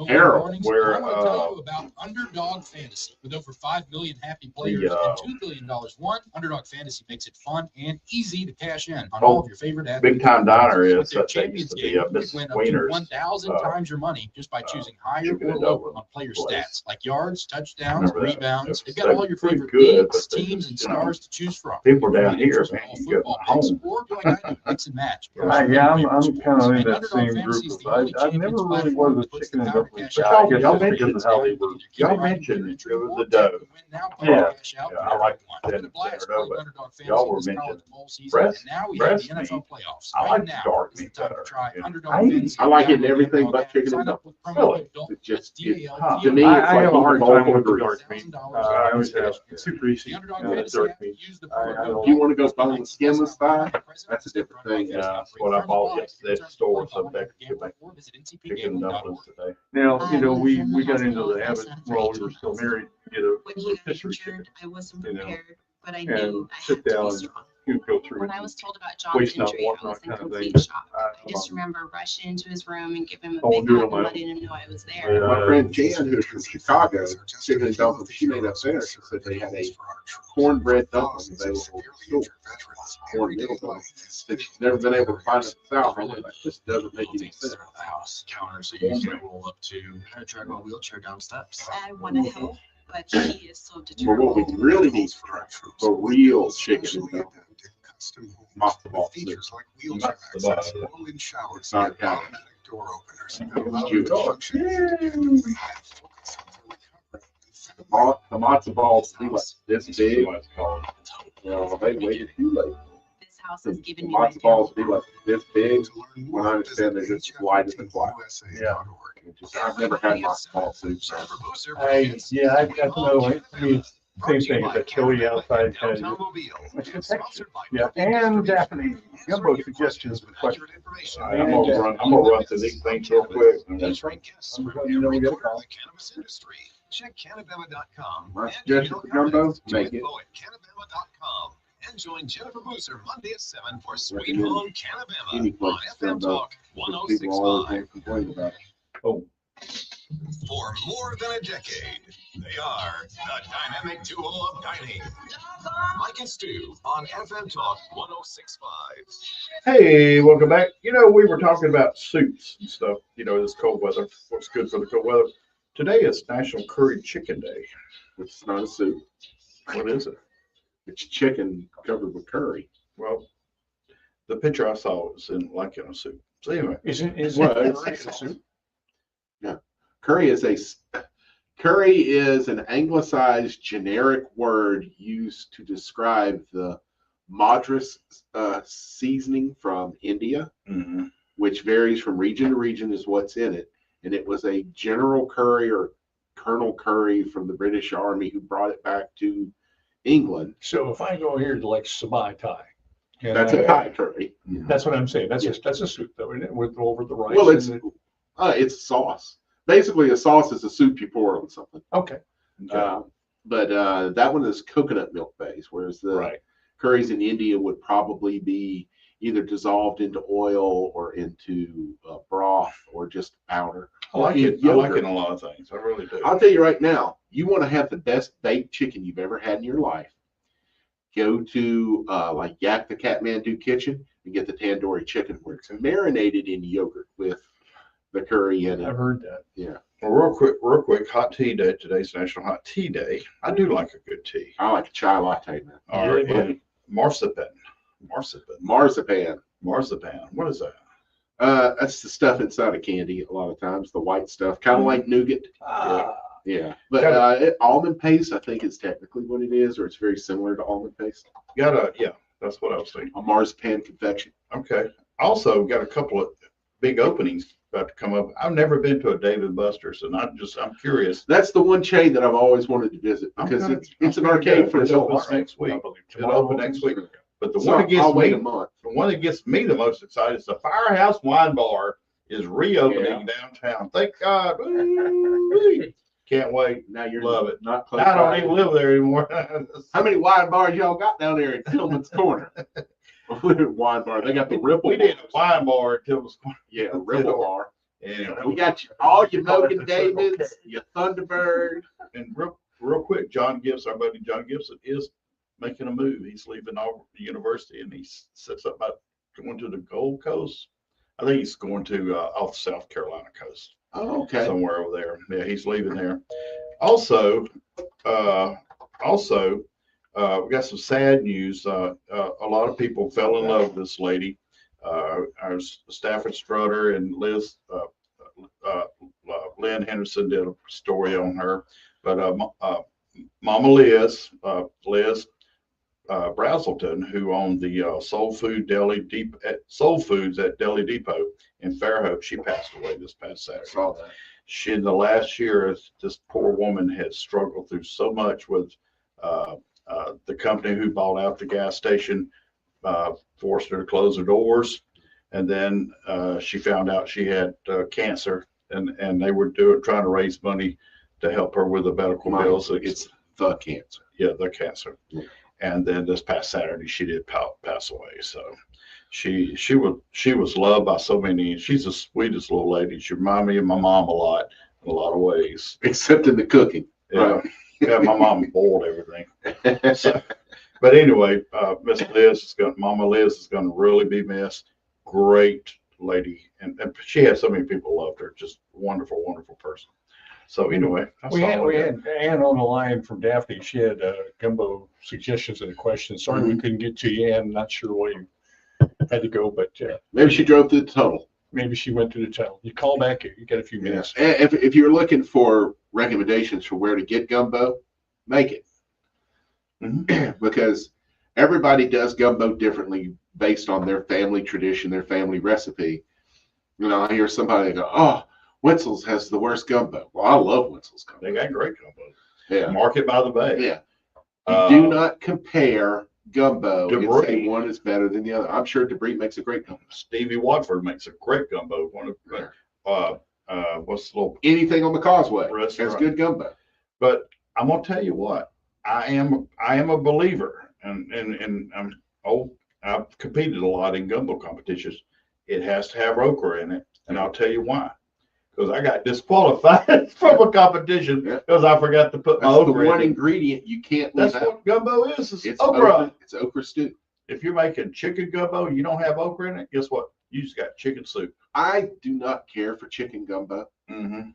Terrible. We're about Underdog Fantasy. With over 5 million happy players and $2 billion won, Underdog Fantasy makes it fun and easy to cash in on all of your favorite athletes. Big Time Diner is With their such a Champions used to game, be you Miss win up to Wiener's 1,000 times your money just by choosing higher chicken or and lower dumplings on player place. stats like yards, touchdowns, Remember that. rebounds. It They've was got all your pretty favorite good, leagues, but they teams, just, and you know, stars to choose from. people down If you're here, interested man, in all you get football picks, home. or like I do, mix and match. Yeah, I'm kind of in that same group of. I never really was a chicken and dumplings guy. I guess Y'all just because mentioned of how they were. Y'all mentioned it was the dough. Yeah. I like that dough, but y'all were mentioning breast meat. I like the dark meat better. I like it in everything but chicken and dumplings. Really? It's just, to me, I it's have like a hard eating time bowl with of the grease. dark meat. I always have. It's too greasy. Dark meat. If you want to go boneless, skinless thigh, that's a different thing. Yeah, that's what I bought yesterday at the store, so Becky could make chicken and dumplings today. Now, we got into the habit while we were still married to get a rotisserie chicken. I wasn't You know, prepared, but I and knew I sit had to down be and strong. you'd go through. When I was told about John's waste not, injury, want I was not in kind of complete thing. shock. I just remember rushing into his room and giving him a Oh, big doing hug my and own. letting him know I was there. My friend Jan, who's from Chicago, chicken and dumplings, she made up there. She said they had a cornbread dumpling available at the store. Cornmeal dumplings. They've never been able to find it in the South. I'm like, this doesn't make any sense. The house counter, so you can roll up to try to drag my wheelchair down steps. I want to help, but he is so But what we determined. really need for real chicken and dumplings, matzo ball soup. It's not Italian. It's Jewish. The matzo balls be like this big. They waited too late. This house has The given me my matzo balls be like this big. When I understand they're just wide as a fly. Yeah. I've never had matzo ball soup. So. I've got to know. I mean, same thing. It's a chili outside kind of. Yeah, and Japanese gumbo suggestions and questions. I'm gonna run through these things real quick. And then That's right. Guess we're here to the cannabis industry. Check Cannabema.com. My suggestion for gumbo, make it. Cannabema.com. And join Jennifer Boozer Monday at 7 for Sweet Recommend Home Cannabema any place on to FM gumbo. Talk People always 1065. want to complain about it. Oh, For more than a decade, they are the dynamic duo of dining. Mike and Stu on FM Talk 1065. Hey, welcome back. We were talking about soups and stuff, this cold weather, what's good for the cold weather. Today is National Curry Chicken Day. Which is not a soup. What is it? It's chicken covered with curry. Well, the picture I saw was in a soup. So anyway, Well, it's a soup. Yeah. Curry is an anglicized generic word used to describe the Madras seasoning from India, which varies from region to region is what's in it. And it was a General Curry or Colonel Curry from the British Army who brought it back to England. so if I go here to like Sabai Thai. and That's I- a Thai curry. That's what I'm saying. That's Yeah. that's a soup though, isn't it? With over the rice. Well, it's and it's sauce. Basically, a sauce is a soup you pour on something. okay. But that one is coconut milk based, whereas the Right. curries in India would probably be either dissolved into oil or into broth or just powder. I like it. I yogurt. like it in a lot of things. I really do. I'll tell you right now, you want to have the best baked chicken you've ever had in your life. Go to like Yak the Kathmandu Kitchen and get the tandoori chicken where it's marinated in yogurt with the curry in it. I've heard that. Yeah. Well, real quick, hot tea day. Today's National Hot Tea Day. I do like a good tea. I like a chai latte, man. All right, and marzipan. Marzipan. What is that? That's the stuff inside of candy a lot of times, the white stuff, kind of like nougat. Yeah. But almond paste, I think, is technically what it is, or it's very similar to almond paste. Yeah, that's what I was thinking. A marzipan confection. Okay. Also, got a couple of big openings about to come up. I've never been to a Dave and Buster's, and I'm curious. That's the one chain that I've always wanted to visit because it's an arcade for adults. Next week. It'll open next week. But the So one that gets I'll wait me, a month. the one that gets me the most excited is the Firehouse Wine Bar is reopening downtown. Thank God. Woo-wee. Can't wait. Now you're Love it. not close. I don't even live there anymore. How many wine bars y'all got down there in Tillman's Corner? Wine bar. They got the Ripple. We did a wine bar at Tillman's Corner. Yeah, a Ripple bar. Anyway, We got all your Mogan Davids, your Thunderbird. and real quick, John Gibson, our buddy John Gibson, is making a move. He's leaving the university, and he sets up about going to the Gold Coast. I think he's going to off the South Carolina coast. Oh, okay. Somewhere over there. Yeah, he's leaving there. Also, we got some sad news. A lot of people fell in love with this lady. Our Stafford Strutter and Lynn Henderson did a story on her. But Mama Liz Brazelton, who owned the Soul Foods at Deli Depot in Fairhope, she passed away this past Saturday. Saw that. She, in the last year, this poor woman had struggled through so much with the company who bought out the gas station, forced her to close her doors. And then she found out she had cancer, and they were trying to raise money to help her with the medical bills. It's the cancer. Yeah, the cancer. Yeah. And then this past Saturday, she did pass away. So she was loved by so many. She's the sweetest little lady. She reminded me of my mom a lot in a lot of ways. Except in the cooking. Yeah, Right. yeah. My mom boiled everything. So, but anyway, Mama Liz is going to really be missed. Great lady, and she had so many people loved her. Just wonderful, wonderful person. So anyway, We had Ann on the line from Daphne. She had gumbo suggestions and a question. Sorry we couldn't get to you, Ann. Not sure why you had to go, but Maybe she drove through the tunnel. maybe she went to the tunnel. You call back. You got a few minutes. And if you're looking for recommendations for where to get gumbo, make it. Because everybody does gumbo differently based on their family tradition, their family recipe. You know, I hear somebody go, "Oh, Wenzel's has the worst gumbo." Well, I love Wenzel's gumbo. They got great gumbo. Yeah. Market by the Bay. Yeah. You do not compare gumbo and Debris. say one is better than the other. I'm sure Debris makes a great gumbo. Stevie Watford makes a great gumbo. One of what's the little Anything on the Causeway has Restaurant. good gumbo. But I'm gonna tell you what, I am a believer, and I'm old. I've competed a lot in gumbo competitions. It has to have okra in it, and I'll tell you why. Because I got disqualified from a competition because I forgot to put my That's the okra one in it. ingredient you can't leave That's out. what gumbo is. It's okra. It's okra stew. If you're making chicken gumbo, and you don't have okra in it. Guess what? You just got chicken soup. I do not care for chicken gumbo. Mm-hmm.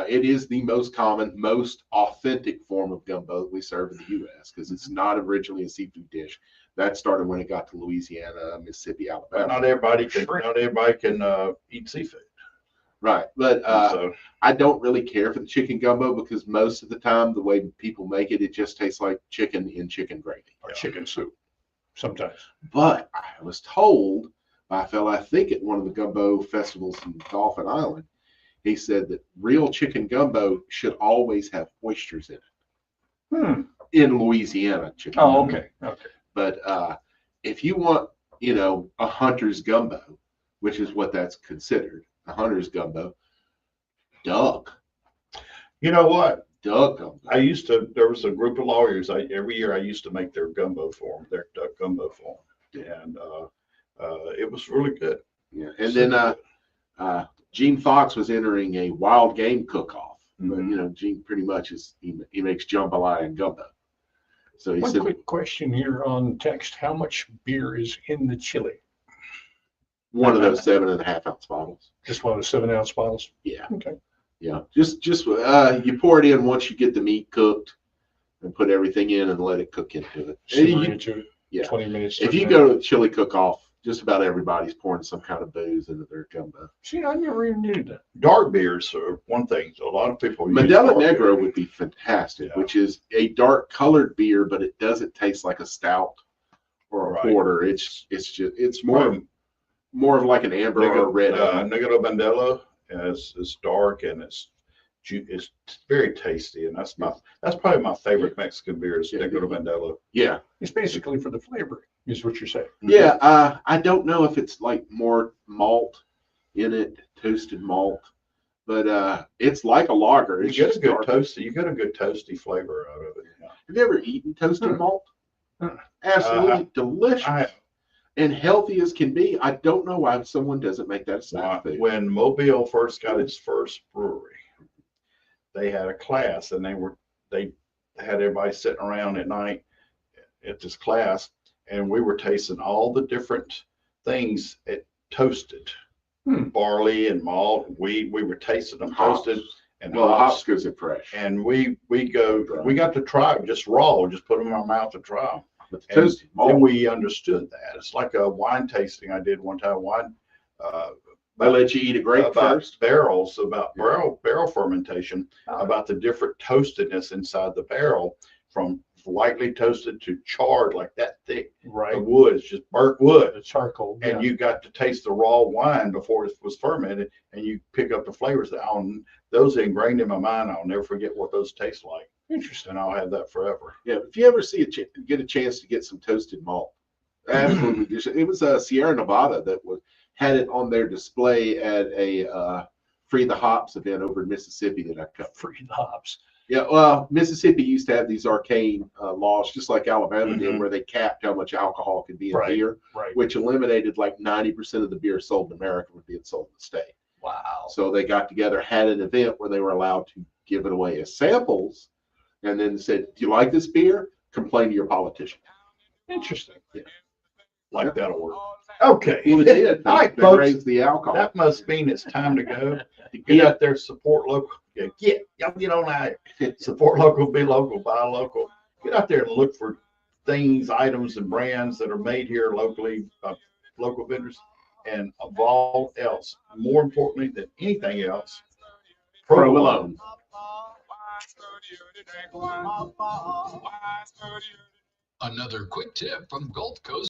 It is the most common, most authentic form of gumbo that we serve in the U.S. because it's not originally a seafood dish. That started when it got to Louisiana, Mississippi, But Alabama. not everybody can eat seafood. Right, but So I don't really care for the chicken gumbo because most of the time, the way people make it, it just tastes like chicken in chicken gravy. Or chicken soup, sometimes. But I was told by a fellow, I think at one of the gumbo festivals in Dolphin Island, he said that real chicken gumbo should always have oysters in it. In Louisiana, chicken. Oh, gumbo. okay. Okay. But if you want, a hunter's gumbo, which is what that's considered, a hunter's gumbo, duck. you know what? Duck gumbo. There was a group of lawyers. Every year I used to make their gumbo for them, their duck gumbo for them, and it was really good. Yeah, and then Gene Fox was entering a wild game cook-off, but Mhm. Gene pretty much he makes jambalaya and gumbo. So he One said quick question here on text. How much beer is in the chili? one of those 7.5-ounce bottles. Just one of the 7-ounce bottles? Yeah. Okay. Yeah. Just you pour it in once you get the meat cooked and put everything in and let it cook into it. Simmer into it. Yeah. 20 minutes. If you go to the chili cook-off, just about everybody's pouring some kind of booze into their gumbo. See, I never even knew that. Dark beers are one thing. A lot of people use Modelo dark Negro beer. would be fantastic, Yeah. which is a dark colored beer, but it doesn't taste like a stout or a Right. porter. It's more of like an amber or a red. Negro Bandela is dark and it's very tasty, and that's probably my favorite Mexican beer is Negro Bandela. Yeah. It's basically for the flavor, is what you're saying. Yeah. I don't know if it's like more malt in it, toasted malt, but it's like a lager. You It's get a just good dark. toasty. You get a good toasty flavor out of it. Yeah. Have you ever eaten toasted malt? Absolutely delicious. I- And healthy as can be. I don't know why someone doesn't make that a snack food. When Mobile first got its first brewery, they had a class, and they had everybody sitting around at night at this class, and we were tasting all the different things it toasted, barley and malt, wheat. We were tasting them toasted, and hops goes in fresh. And we got to try them just raw, just put them in our mouth to try them. But the And toasted malt, then we understood that. It's like a wine tasting I did one time. they let you eat a grape about first. barrels, about barrel fermentation, about the different toastedness inside the barrel, from lightly toasted to charred, like that thick. Right. The wood is just burnt wood. The charcoal. And you got to taste the raw wine before it was fermented, and you pick up the flavors. Those ingrained in my mind. I'll never forget what those taste like. Interesting. And I'll have that forever. Yeah. If you ever get a chance to get some toasted malt, absolutely delicious. It was Sierra Nevada that had it on their display at a Free the Hops event over in Mississippi that I covered. Free the hops. Yeah, well, Mississippi used to have these arcane laws, just like Alabama did, where they capped how much alcohol could be in beer, which eliminated like 90% of the beer sold in America would be sold in the state. Wow. So they got together, had an event where they were allowed to give it away as samples, and then said, "Do you like this beer? Complain to your politician." Interesting. Yeah. Like that'll work. Okay. Well, it did. All right, They folks. raised the alcohol. That must mean it's time to go. Get out there, support local. Y'all get on out here. Support local, be local, buy local. Get out there and look for things, items, and brands that are made here locally by local vendors. And of all else, more importantly than anything else, Provolone. Another quick tip from Gulf Coast